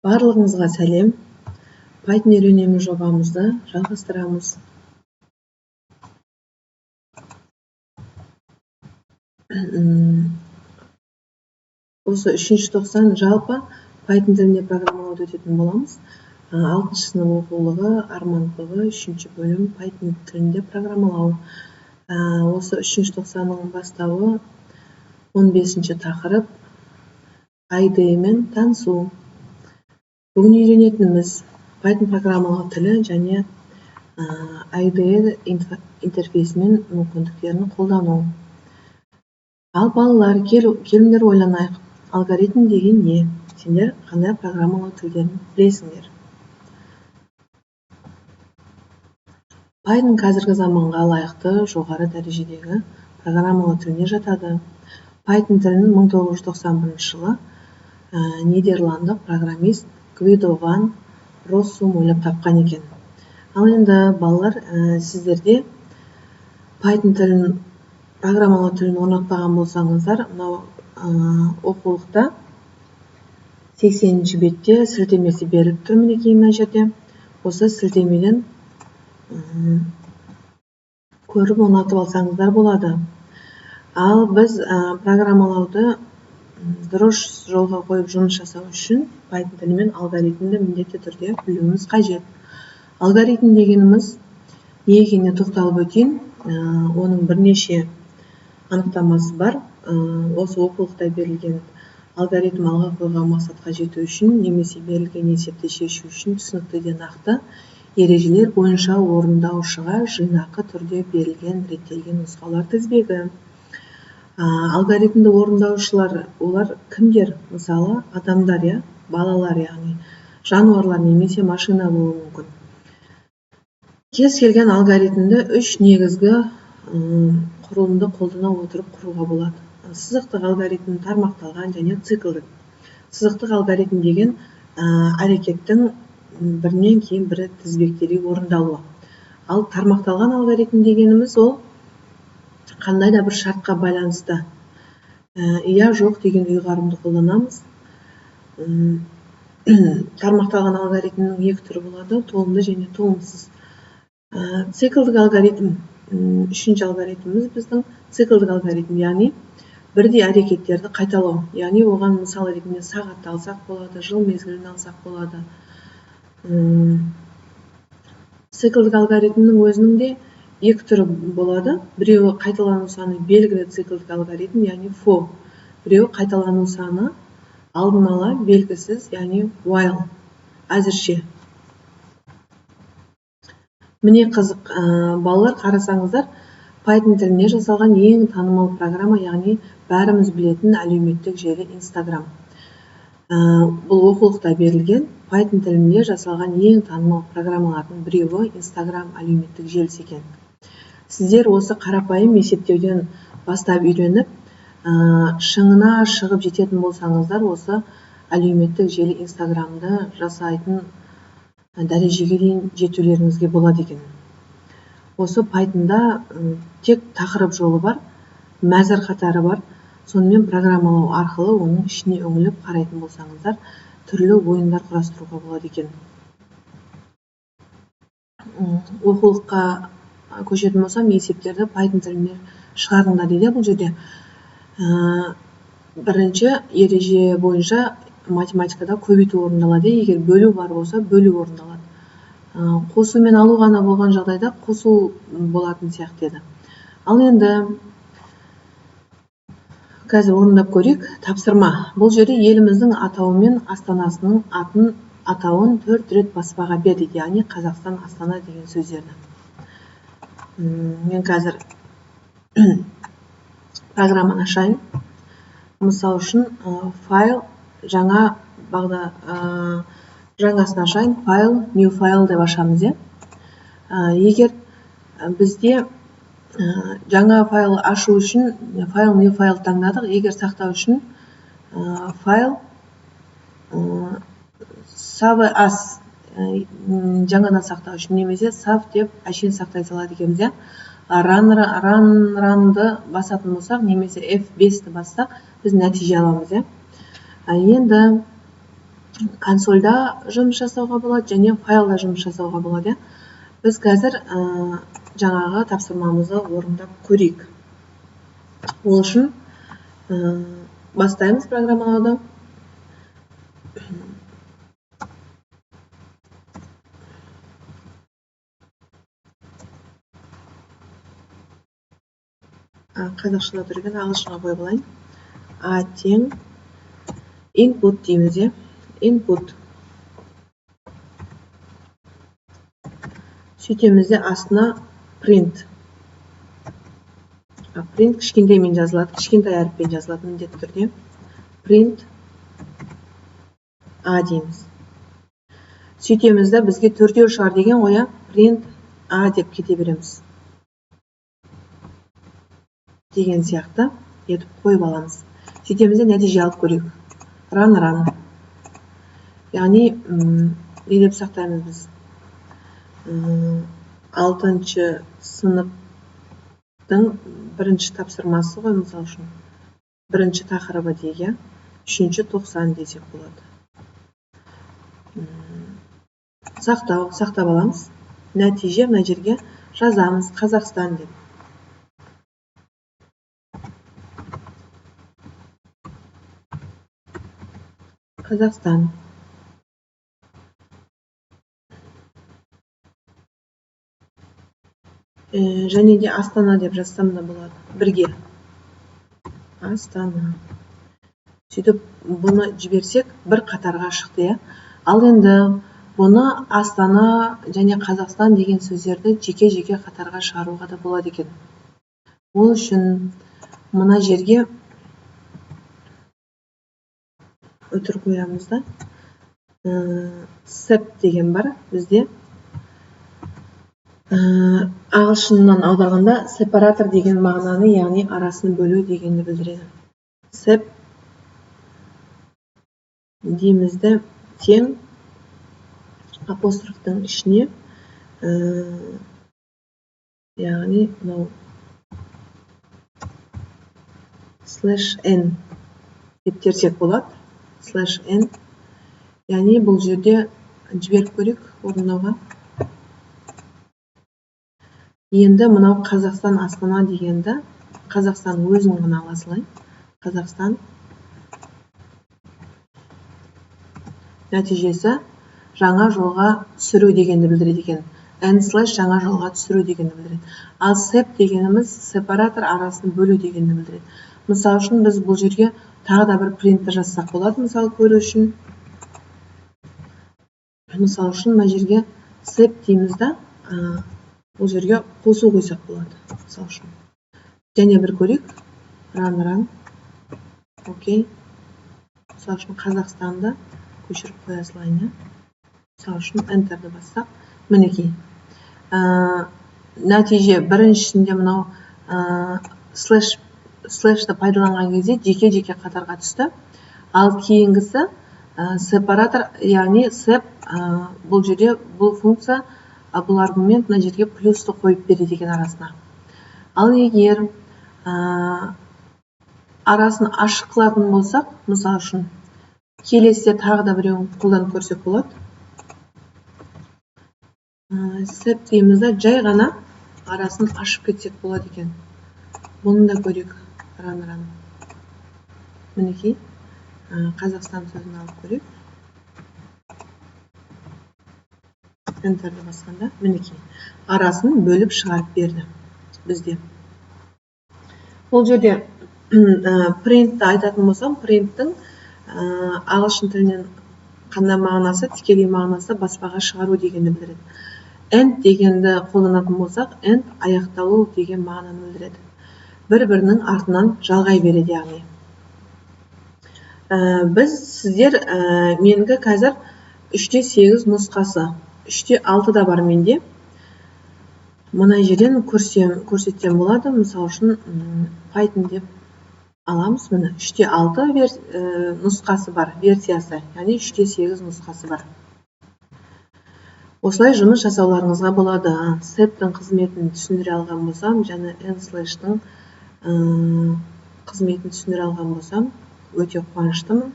Барлығыңызға сәлем. Python үйренеміз жобамызды жалғастырамыз. Осы 3-90 жалпы Python тілінде программалауды өтетін боламыз. 6 сынып оқулығы Арман тобы 3 бөлім Python тілінде программалау. Осы 3-90-ның бастауы 15 тақырып IDE мен танысу. Бүгін үйренетініміз Python программалау тілі және IDE интерфейсімен мүмкіндіктерін қолдану. Ал балалар, келіңдер ойланайық. Алгоритм деген не? Сендер қандай программалау тілдерін білесіңдер? Python қазіргі заманға лайықты жоғары дәрежедегі программалау тіліне жатады. Python тілін 1991 жылы нидерландық программист Гвидо ван Россум ойлап тапқан екен. Ал енді балалар, сіздерде Python тілін программалау тілін орнатпаған болсаңыздар, мынау оқулықта 80-ші бетте сілтемесі беріліп тұр, мінекей мына жерде. Осы сілтемеден көріп орнатып алсаңыздар болады. Ал біз программалауды дұрыс жолға қойып жұмыс жасау үшін Python тілі мен алгоритмді міндетті түрде білуіміз қажет. Алгоритм дегеніміз не екеніне тоқталып өтейін. Оның бірнеше анықтамасы бар. Осы оқулықта берілген алгоритм алға қойған мақсатқа жету үшін немесе берілген есепті шешу үшін түсінікті де нақты ережелер бойынша орындаушыға жинақы түрде берілген реттелген нұсқаулар тізбегі. Алгоритмді орындаушылар олар кімдер? Мысалы, адамдар, балалар, яғни жануарлар немесе машина болуы мүмкін. Кез келген алгоритмді 3 негізгі құрылымды қолдана отырып құруға болады. Сызықтық алгоритм, тармақталған және циклдік. Сызықтық алгоритм деген әрекеттің бірінен кейін бірі тізбектеле орындалуы. Ал тармақталған алгоритм дегеніміз ол қандай да бір шартқа байланысты. Иә, жоқ деген ұйғарымды қолданамыз. Тармақталған алгоритмнің екі түрі болады, толымды және толымсыз. Циклдік алгоритм, үшінші алгоритміміз біздің циклдік алгоритм, яғни бірдей әрекеттерді қайталау. Яғни оған мысал ретінде сағатты алсақ болады, жыл мезгілін алсақ болады. Циклдік алгоритмнің өзінің де екі түрі болады. Біреуі қайталану саны белгілі циклдік алгоритм, яғни for. Біреуі қайталану саны алдын ала белгісіз, яғни while. Әзірше. Міне қызық, балалар, қарасаңыздар, Python тіліне жасалған ең танымал программа, яғни бәріміз білетін әлеуметтік желі Instagram. Бұл оқулықта берілген Python тілінде жасалған ең танымал программалардың біреуі Instagram әлеуметтік желісі екен. Сіздер осы қарапайым есептеуден бастап үйреніп, шыңына шығып жететін болсаңыздар, осы әлеуметтік желі Instagram'ды жасайтын дәрежеге дейін жетулеріңізге болады екен. Осы Python'да тек тақырып жолы бар, мәзір қатары бар. Сонымен программалау арқылы оның ішіне үңіліп қарайтын болсаңыздар, түрлі ойындар құрастыруға болады екен. Оқулыққа көшетін болсам, есептерді Python тілінде шығарыңдар дейді бұл жерде. Бірінші ереже бойынша математикада көбейту орындалады. Егер бөлу бар болса, бөлу орындалады. Қосу мен алу ғана болған жағдайда қосу болатын сияқты еді. Ал енді қазір орындап көрейік. Тапсырма. Бұл жерде еліміздің атауы мен астанасының атауын 4 рет баспаға бер дейді, яғни Қазақстан, Астана деген сөздерді. Мен қазір программаны ашайын. Мысал үшін файл жаңасын ашайын, файл, new file деп ашамыз. Егер бізде жаңа файл ашу үшін файл, new file таңдадық, егер сақтау үшін файл save as жаңадан сақтау үшін немесе save деп әшейін сақтай салады екенбіз. Run-ды басатын болсақ, немесе F5-ті бассақ, біз нәтиже аламыз. Енді консольда жұмыс жасауға болады және файлда жұмыс жасауға болады. Біз қазір жаңағы тапсырмамызды орындап көрейік. Ол үшін бастаймыз программалауды. Қазақшада түрген ағылшынға қойып алайын. А тең input дейміз, input. Сөйтемізде астына print. Print кішкентаймен жазылады, кішкентай әріппен жазылады міндетті түрде. Print A дейміз. Сөйтемізде бізге төртеу шығар деген қоя, print A деп кете береміз. Деген сияқты етіп қойып аламыз. Сөйтемізде нәтиже алып көрейік. Run. Яғни, не деп сақтаймыз біз? 6-шы сыныптың бірінші тапсырмасы ғой, мысал үшін. Бірінші тақырыбы деге, 3-ші 90 десек болады. Сақтап аламыз. Нәтиже мына жерге жазамыз Қазақстан деп. Қазақстан. Және де Астана деп жазсам да болады. Бірге. Астана. Сөйтіп, бұны жіберсек, бір қатарға шықты. Ал енді бұны Астана және Қазақстан деген сөздерді жеке-жеке қатарға шығаруға да болады екен. Ол үшін мына жерге өтір қоямыз да. Sep деген бар бізде. Ағылшыннан аударғанда сепаратор деген мағынаны, яғни арасын бөлу дегенді білдіреді. Sep деймізді тең апострофтың ішіне, яғни /n деп терсек болады. /n, яғни бұл жерде жіберіп көрейік орындауға. Енді мынау Қазақстан Астана дегенді, Қазақстан өзін ғана аласылай. Қазақстан. Нәтижесі жаңа жолға түсіру дегенді білдіреді екен. N/жаңа жолға түсіру дегенді білдіреді. Ал sep дегеніміз сепаратор арасын бөлу дегенді білдіреді. Мысал үшін біз бұл жерге тағы да бір принтті жазсақ болады, мысал көру үшін. Мысал үшін мына жерге sep дейміз да, бұл жерге қосу қойсақ болады, мысал үшін. Және бір көрейік. Run. Окей. Мысал үшін Қазақстанды көшіріп қоя салайын. Мысал үшін Enter'ді бассақ, мінекей. Нәтиже біріншісінде мынау слэшті пайдаланған кезде жеке-жеке қатарға түсті. Ал кейінгісі сепаратор, яғни sep, бұл жерде бұл функция, бұл аргумент мына жерге плюсты қойып береді екен арасына. Ал егер арасын ашық қылатын болсақ, мысал үшін келесіде тағы да біреуін қолданып көрсек болады. Sep деймізді жай ғана арасын ашып кетсек болады екен. Бұны да көрейік. Run. Мінекей, Қазақстан сөзін алып көрейік. Enter'ді басқанда, мінекей, арасын бөліп шығарып берді бізде. Бұл жерде printті айтатын болсам, printtің ағылшын тілінен қандай мағынасы, тікелей мағынасы баспаға шығару дегенді білдіреді. End дегенді қолданатын болсақ, end аяқталу деген мағынаны білдіреді. Бір-бірінің артынан жалғай береді яғни. Біз сіздер менгі қазір 3/8 нұсқасы, 3/6 да бар менде. Мына жерден көрсетсем болады, мысал үшін Python деп аламыз. Міне 3/6 нұсқасы бар, версиясы, яғни 3/8 нұсқасы бар. Осылай жұмыс жасауларыңызға болады. Sep-тің қызметін түсіндіре алған болсам, және N/-тың қызметін түсіндіре алған болсам, өте қуаныштымын.